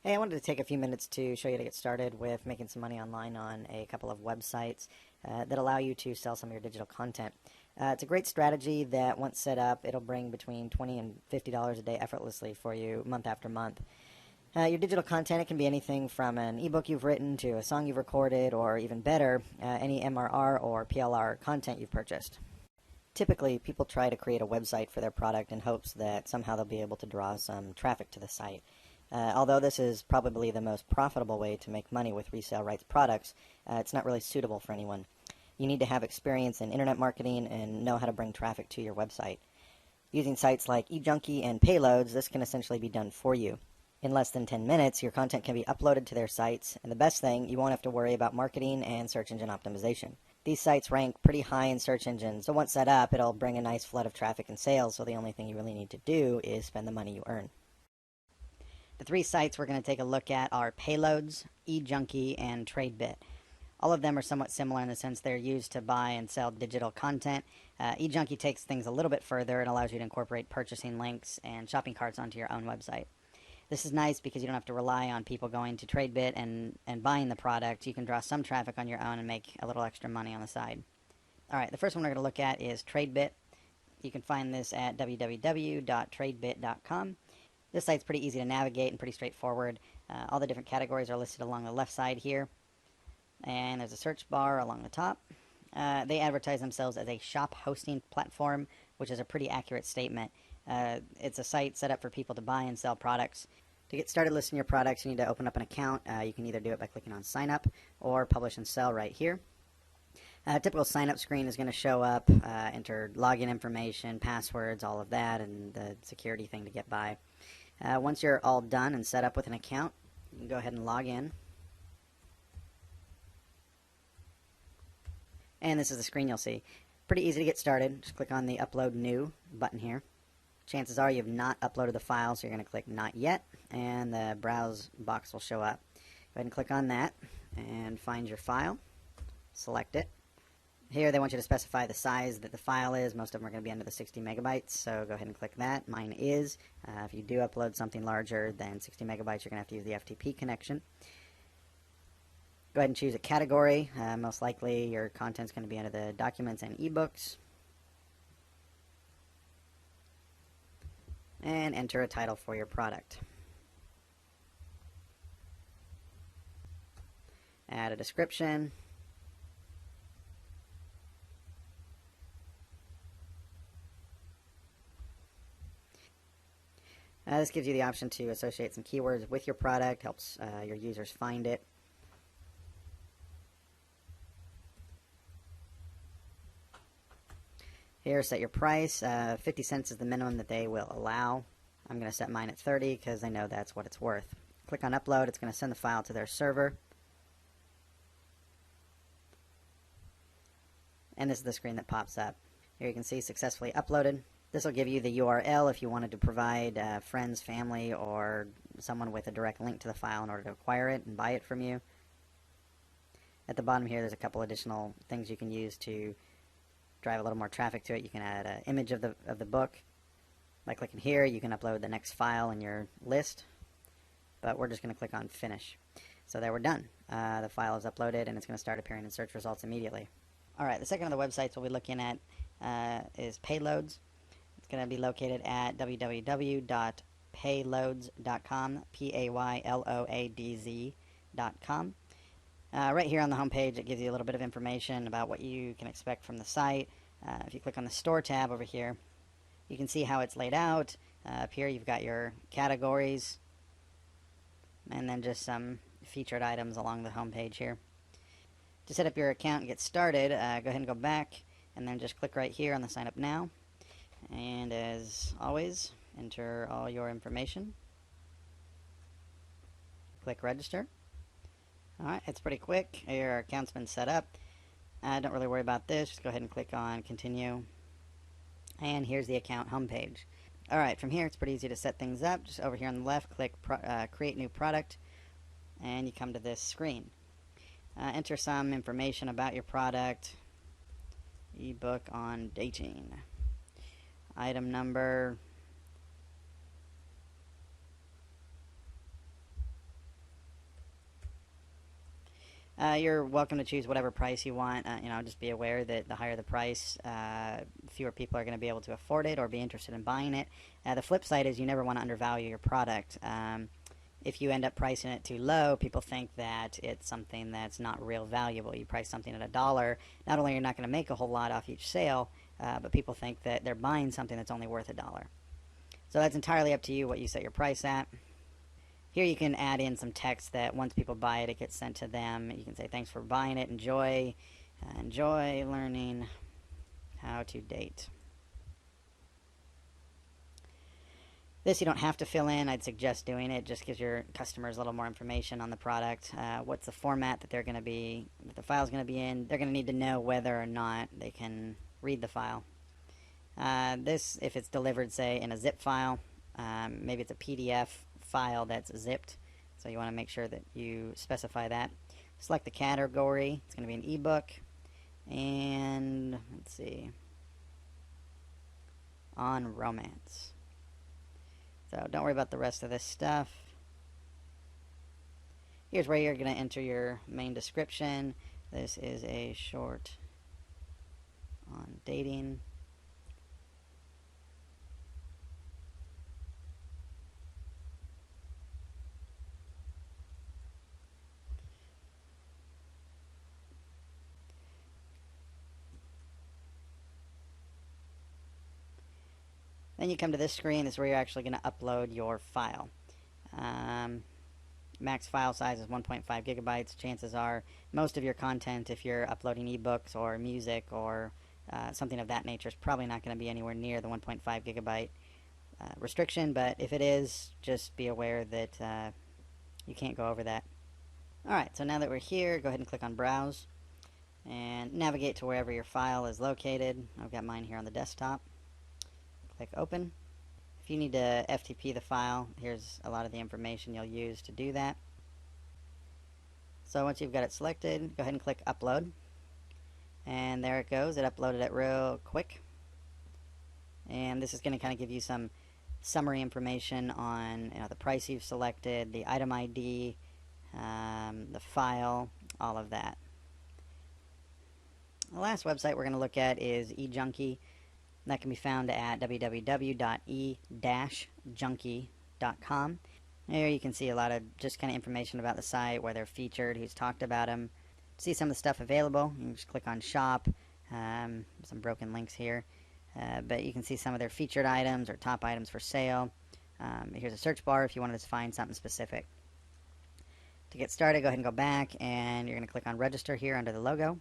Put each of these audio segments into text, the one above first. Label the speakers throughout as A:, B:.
A: Hey, I wanted to take a few minutes to show you how to get started with making some money online on a couple of websites that allow you to sell some of your digital content. It's a great strategy that once set up, it'll bring between $20 and $50 a day effortlessly for you month after month. Your digital content, it can be anything from an ebook you've written to a song you've recorded, or even better, any MRR or PLR content you've purchased. Typically, people try to create a website for their product in hopes that somehow they'll be able to draw some traffic to the site. Although this is probably the most profitable way to make money with resale rights products, it's not really suitable for anyone. You need to have experience in internet marketing and know how to bring traffic to your website. Using sites like eJunkie and Payloads, this can essentially be done for you. In less than 10 minutes, your content can be uploaded to their sites, and the best thing, you won't have to worry about marketing and search engine optimization. These sites rank pretty high in search engines, so once set up, it'll bring a nice flood of traffic and sales, so the only thing you really need to do is spend the money you earn. The three sites we're going to take a look at are Payloads, eJunkie, and TradeBit. All of them are somewhat similar in the sense they're used to buy and sell digital content. eJunkie takes things a little bit further. It allows you to incorporate purchasing links and shopping carts onto your own website. This is nice because you don't have to rely on people going to TradeBit and buying the product. You can draw some traffic on your own and make a little extra money on the side. All right, the first one we're going to look at is TradeBit. You can find this at www.tradebit.com. This site's pretty easy to navigate and pretty straightforward. All the different categories are listed along the left side here. And there's a search bar along the top. They advertise themselves as a shop hosting platform, which is a pretty accurate statement. It's a site set up for people to buy and sell products. To get started listing your products, you need to open up an account. You can either do it by clicking on sign up or publish and sell right here. A typical sign-up screen is going to show up, enter login information, passwords, all of that, and the security thing to get by. Once you're all done and set up with an account, you can go ahead and log in. And this is the screen you'll see. Pretty easy to get started. Just click on the Upload New button here. Chances are you've not uploaded the file, so you're going to click Not Yet, and the Browse box will show up. Go ahead and click on that and find your file. Select it. Here they want you to specify the size that the file is. Most of them are going to be under the 60 megabytes, so go ahead and click that. Mine is. If you do upload something larger than 60 megabytes, you're going to have to use the FTP connection. Go ahead and choose a category. Most likely your content's going to be under the documents and ebooks. And enter a title for your product. Add a description. This gives you the option to associate some keywords with your product, helps your users find it. Here, set your price. 50 cents is the minimum that they will allow. I'm going to set mine at 30 because I know that's what it's worth. Click on upload. It's going to send the file to their server. And this is the screen that pops up. Here you can see successfully uploaded. This will give you the URL if you wanted to provide friends, family, or someone with a direct link to the file in order to acquire it and buy it from you. At the bottom here, there's a couple additional things you can use to drive a little more traffic to it. You can add an image of the book. By clicking here, you can upload the next file in your list, but we're just going to click on Finish. So there, we're done. The file is uploaded, and it's going to start appearing in search results immediately. All right, the second of the websites we'll be looking at is Payloads. It's going to be located at www.payloads.com, Payloadz.com. Right here on the home page, it gives you a little bit of information about what you can expect from the site. If you click on the Store tab over here, you can see how it's laid out. Up here, you've got your categories, and then just some featured items along the home page here. To set up your account and get started, go ahead and go back, and then just click right here on the Sign Up Now. And as always, enter all your information. Click Register. Alright, it's pretty quick. Your account's been set up. Don't really worry about this. Just go ahead and click on Continue. And here's the account homepage. Alright, from here it's pretty easy to set things up. Just over here on the left, click Create New Product, and you come to this screen. Enter some information about your product. Ebook on dating. Item number. You're welcome to choose whatever price you want. Just be aware that the higher the price, fewer people are going to be able to afford it or be interested in buying it. The flip side is you never want to undervalue your product. If you end up pricing it too low, people think that it's something that's not real valuable. You price something at $1, not only you're not going to make a whole lot off each sale, but people think that they're buying something that's only worth $1. So that's entirely up to you what you set your price at. Here you can add in some text that once people buy it, it gets sent to them. You can say, thanks for buying it. Enjoy learning how to date. This you don't have to fill in. I'd suggest doing it. Just gives your customers a little more information on the product. What's the format that the file's going to be in. They're going to need to know whether or not they can read the file. This, if it's delivered, say, in a zip file, maybe it's a PDF file that's zipped, so you want to make sure that you specify that. Select the category. It's going to be an ebook, and let's see, on romance. So don't worry about the rest of this stuff. Here's where you're going to enter your main description. This is a short on dating. Then you come to this screen. This is where you're actually going to upload your file. Max file size is 1.5 gigabytes. Chances are most of your content, if you're uploading ebooks or music or something of that nature, is probably not going to be anywhere near the 1.5 gigabyte restriction, but if it is, just be aware that you can't go over that. Alright, so now that we're here, go ahead and click on Browse and navigate to wherever your file is located. I've got mine here on the desktop. Click Open. If you need to FTP the file, here's a lot of the information you'll use to do that. So once you've got it selected, go ahead and click Upload. And there it goes. It uploaded it real quick. And this is going to kind of give you some summary information on the price you've selected, the item ID, the file, all of that. The last website we're going to look at is eJunkie. That can be found at www.e-junkie.com. There you can see a lot of just kind of information about the site, where they're featured, who's talked about them. See some of the stuff available. You can just click on Shop. Some broken links here. But you can see some of their featured items or top items for sale. Here's a search bar if you wanted to find something specific. To get started, go ahead and go back, and you're going to click on Register here under the logo.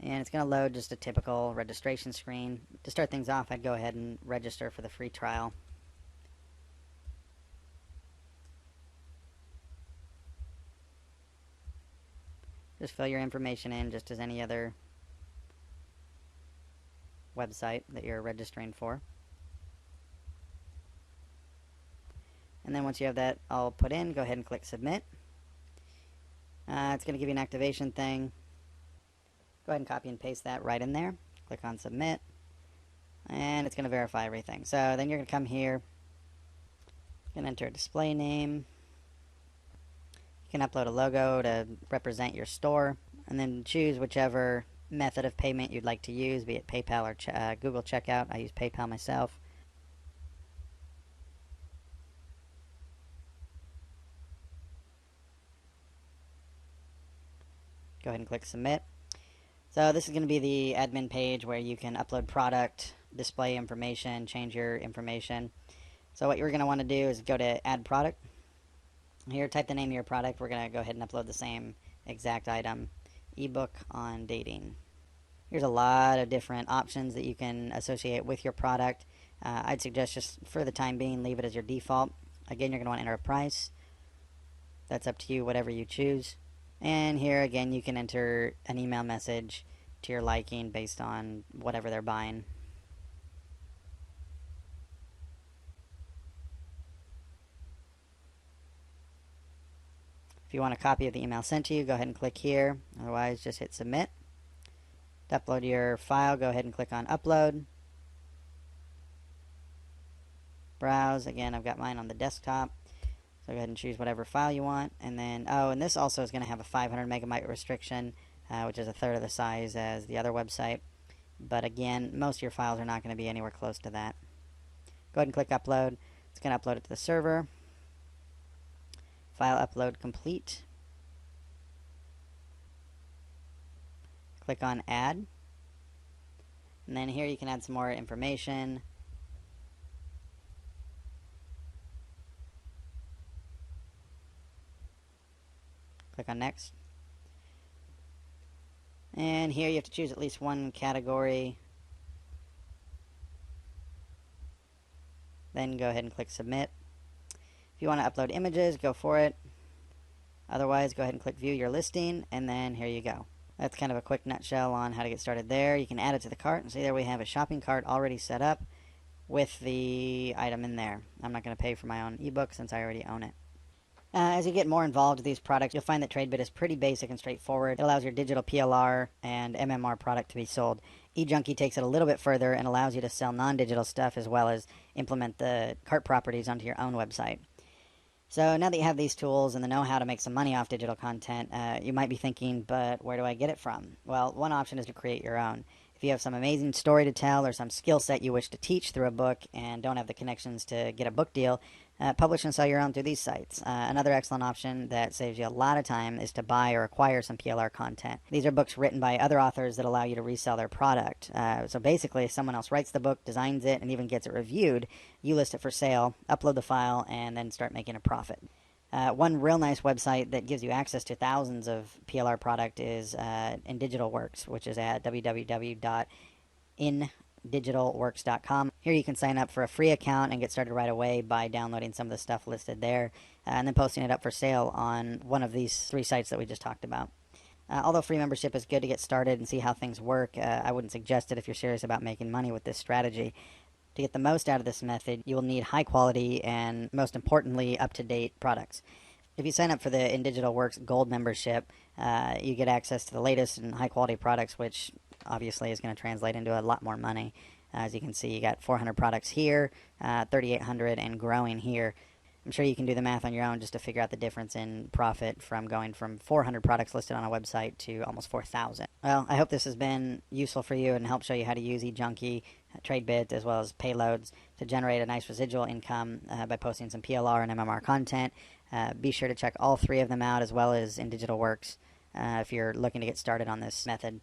A: And it's going to load just a typical registration screen. To start things off, I'd go ahead and register for the free trial. Just fill your information in just as any other website that you're registering for. And then once you have that all put in, go ahead and click Submit. It's going to give you an activation thing. Go ahead and copy and paste that right in there. Click on Submit. And it's going to verify everything. So then you're going to come here. You can enter a display name. You can upload a logo to represent your store. And then choose whichever method of payment you'd like to use, be it PayPal or Google Checkout. I use PayPal myself. Go ahead and click Submit. So this is going to be the admin page where you can upload product, display information, change your information. So what you're going to want to do is go to Add Product. Here, type the name of your product. We're going to go ahead and upload the same exact item, ebook on dating. Here's a lot of different options that you can associate with your product. I'd suggest just for the time being, leave it as your default. Again, you're going to want to enter a price. That's up to you, whatever you choose. And here again, you can enter an email message to your liking based on whatever they're buying. If you want a copy of the email sent to you, go ahead and click here. Otherwise, just hit Submit. To upload your file, go ahead and click on Upload. Browse. Again, I've got mine on the desktop. So So go ahead and choose whatever file you want, and then, oh, and this also is going to have a 500 megabyte restriction, which is a third of the size as the other website. But again, most of your files are not going to be anywhere close to that. Go ahead and click upload. It's going to upload it to the server. File upload complete. Click on add. And then here you can add some more information. Click on next. And here you have to choose at least one category. Then go ahead and click submit. If you want to upload images, go for it. Otherwise, go ahead and click view your listing, and then here you go. That's kind of a quick nutshell on how to get started there. You can add it to the cart, and see there we have a shopping cart already set up with the item in there. I'm not going to pay for my own ebook since I already own it. As you get more involved with these products, you'll find that TradeBit is pretty basic and straightforward. It allows your digital PLR and MMR product to be sold. eJunkie takes it a little bit further and allows you to sell non-digital stuff as well as implement the cart properties onto your own website. So now that you have these tools and the know-how to make some money off digital content, you might be thinking, but where do I get it from? Well, one option is to create your own. If you have some amazing story to tell or some skill set you wish to teach through a book and don't have the connections to get a book deal, publish and sell your own through these sites. Another excellent option that saves you a lot of time is to buy or acquire some PLR content. These are books written by other authors that allow you to resell their product. So basically, if someone else writes the book, designs it, and even gets it reviewed, you list it for sale, upload the file, and then start making a profit. One real nice website that gives you access to thousands of PLR product is InDigitalWorks, which is at www.indigitalworks.com. Here you can sign up for a free account and get started right away by downloading some of the stuff listed there and then posting it up for sale on one of these 3 sites that we just talked about. Although free membership is good to get started and see how things work, I wouldn't suggest it if you're serious about making money with this strategy. To get the most out of this method, you will need high quality and, most importantly, up-to-date products. If you sign up for the InDigitalWorks Gold membership, you get access to the latest and high-quality products, which obviously is going to translate into a lot more money. As you can see, you got 400 products here, 3,800 and growing here. I'm sure you can do the math on your own just to figure out the difference in profit from going from 400 products listed on a website to almost 4,000. Well, I hope this has been useful for you and helped show you how to use eJunkie, TradeBit, as well as Payloads to generate a nice residual income by posting some PLR and MMR content. Be sure to check all 3 of them out as well as InDigitalWorks if you're looking to get started on this method.